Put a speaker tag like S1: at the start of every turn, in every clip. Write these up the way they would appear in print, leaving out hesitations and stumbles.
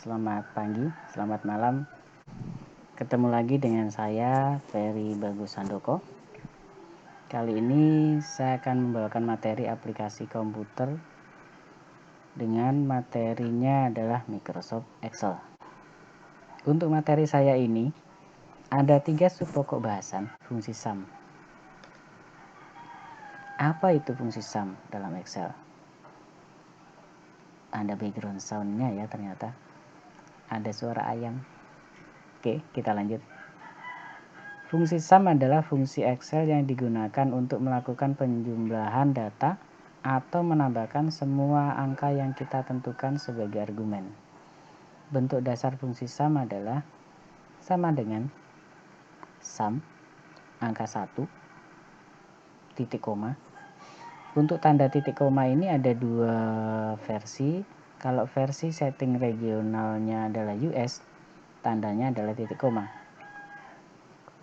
S1: selamat pagi, selamat malam. Ketemu lagi dengan saya, Ferry Bagus Handoko. Kali ini saya akan membawakan materi aplikasi komputer dengan materinya adalah Microsoft Excel. Untuk materi saya ini, ada 3 subpokok bahasan fungsi sum. Apa itu fungsi sum dalam Excel? Ada background sound-nya ya ternyata. Ada suara ayam. Oke, kita lanjut. Fungsi sum adalah fungsi Excel yang digunakan untuk melakukan penjumlahan data atau menambahkan semua angka yang kita tentukan sebagai argumen. Bentuk dasar fungsi sum adalah sama dengan sum, angka 1, titik koma. Untuk tanda titik koma ini ada 2 versi. Kalau versi setting regionalnya adalah US, tandanya adalah titik koma.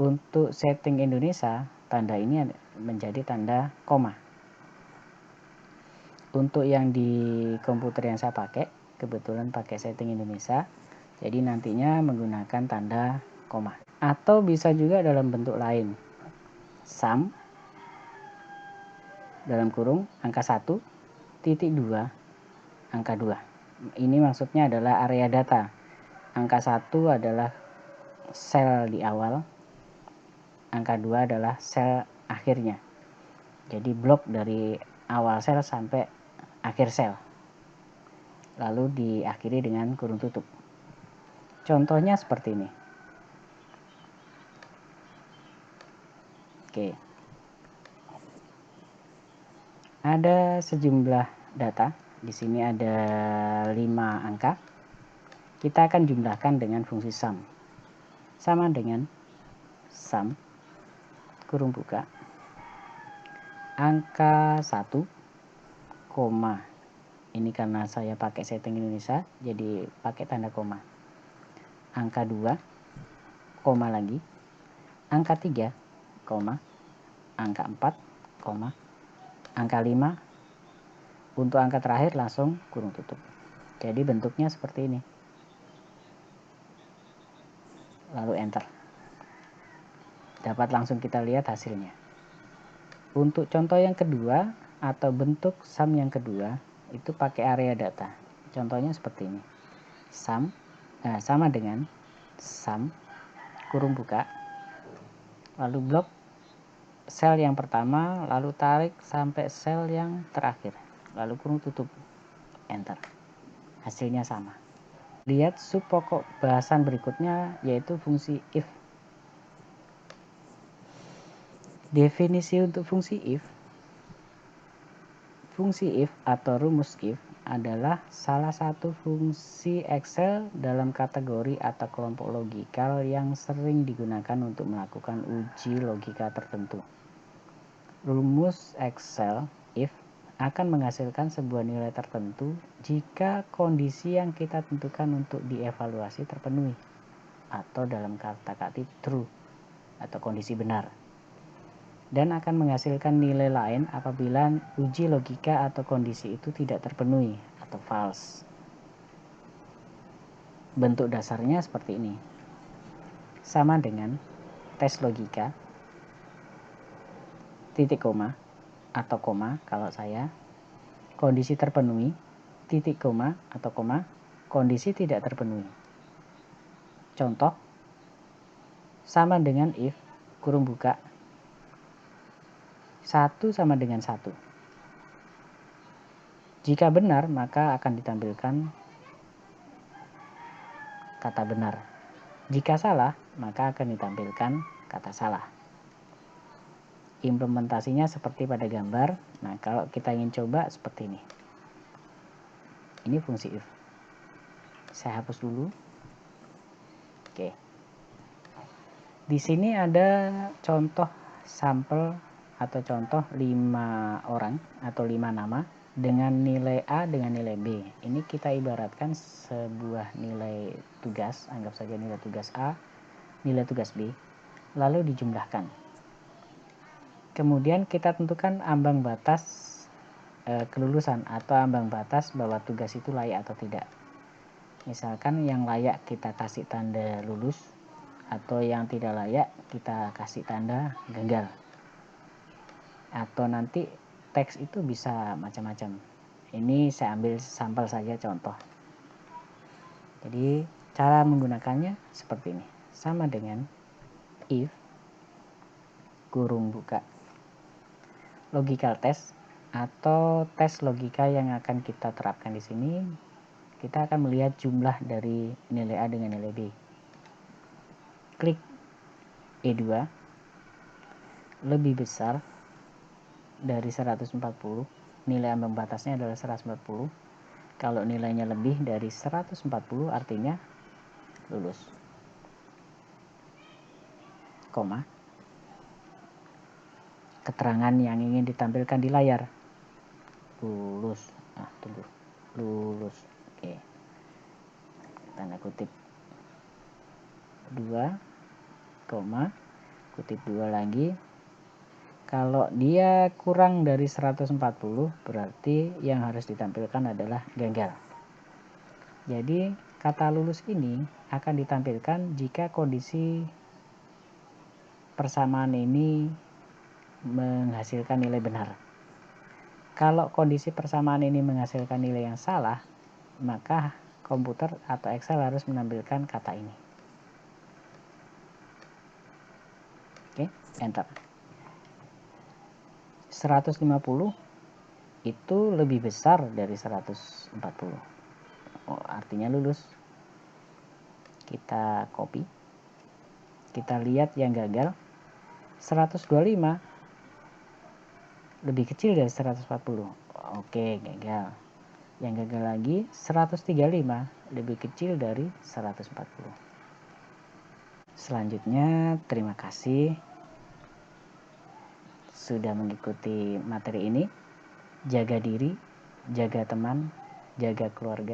S1: Untuk setting Indonesia, tanda ini menjadi tanda koma. Untuk yang di komputer yang saya pakai, kebetulan pakai setting Indonesia, jadi nantinya menggunakan tanda koma. Atau bisa juga dalam bentuk lain, sum, dalam kurung, angka 1, titik 2, angka 2. Ini maksudnya adalah area data. Angka 1 adalah sel di awal, angka 2 adalah sel akhirnya. Jadi blok dari awal sel sampai akhir sel. Lalu diakhiri dengan kurung tutup. Contohnya seperti ini. Oke. Ada sejumlah data. Di sini ada 5 angka. Kita akan jumlahkan dengan fungsi sum. Sama dengan sum, kurung buka, angka 1, koma. Ini karena saya pakai setting Indonesia, jadi pakai tanda koma. Angka 2, koma lagi. Angka 3, koma. Angka 4, koma. Angka 5, untuk angka terakhir langsung kurung tutup. Jadi bentuknya seperti ini. Lalu enter. Dapat langsung kita lihat hasilnya. Untuk contoh yang kedua atau bentuk sum yang kedua, itu pakai area data. Contohnya seperti ini. Sum sama dengan sum, kurung buka, lalu blok sel yang pertama, lalu tarik sampai sel yang terakhir, lalu kurung tutup, enter. Hasilnya sama. Lihat subpokok bahasan berikutnya, yaitu fungsi if. Definisi untuk fungsi if. Fungsi if atau rumus if adalah salah satu fungsi Excel dalam kategori atau kelompok logikal yang sering digunakan untuk melakukan uji logika tertentu. Rumus Excel if akan menghasilkan sebuah nilai tertentu jika kondisi yang kita tentukan untuk dievaluasi terpenuhi, atau dalam kata-kata true atau kondisi benar, dan akan menghasilkan nilai lain apabila uji logika atau kondisi itu tidak terpenuhi atau false. Bentuk dasarnya seperti ini. Sama dengan tes logika, titik koma atau koma kalau saya, kondisi terpenuhi, titik koma atau koma, kondisi tidak terpenuhi. Contoh, sama dengan if, kurung buka, 1 sama dengan 1. Jika benar, maka akan ditampilkan kata benar. Jika salah, maka akan ditampilkan kata salah. Implementasinya seperti pada gambar. Nah, kalau kita ingin coba seperti ini. Ini fungsi if. Saya hapus dulu. Oke. Di sini ada contoh sampel atau contoh 5 orang atau 5 nama dengan nilai A dengan nilai B. Ini kita ibaratkan sebuah nilai tugas, anggap saja nilai tugas A, nilai tugas B, lalu dijumlahkan. Kemudian kita tentukan ambang batas kelulusan atau ambang batas bahwa tugas itu layak atau tidak. Misalkan yang layak kita kasih tanda lulus, atau yang tidak layak kita kasih tanda gagal. Atau nanti teks itu bisa macam-macam. Ini saya ambil sampel saja contoh. Jadi cara menggunakannya seperti ini. Sama dengan if kurung buka. Logical test atau tes logika yang akan kita terapkan di sini, kita akan melihat jumlah dari nilai A dengan nilai B. Klik E2 lebih besar dari 140, nilai ambang batasnya adalah 140. Kalau nilainya lebih dari 140 artinya lulus. Koma. Keterangan yang ingin ditampilkan di layar. Lulus. Tunggu. Lulus. Oke. Tanda kutip 2, kutip 2 lagi. Kalau dia kurang dari 140 berarti yang harus ditampilkan adalah gagal. Jadi kata lulus ini akan ditampilkan jika kondisi persamaan ini menghasilkan nilai benar. Kalau kondisi persamaan ini menghasilkan nilai yang salah, maka komputer atau Excel harus menampilkan kata ini. Oke, enter. 150 itu lebih besar dari 140. Artinya lulus. Kita copy. Kita lihat yang gagal. 125 lebih kecil dari 140. Oke, gagal. Yang gagal lagi 135 lebih kecil dari 140. Selanjutnya, terima kasih sudah mengikuti materi ini. Jaga diri, jaga teman, jaga keluarga.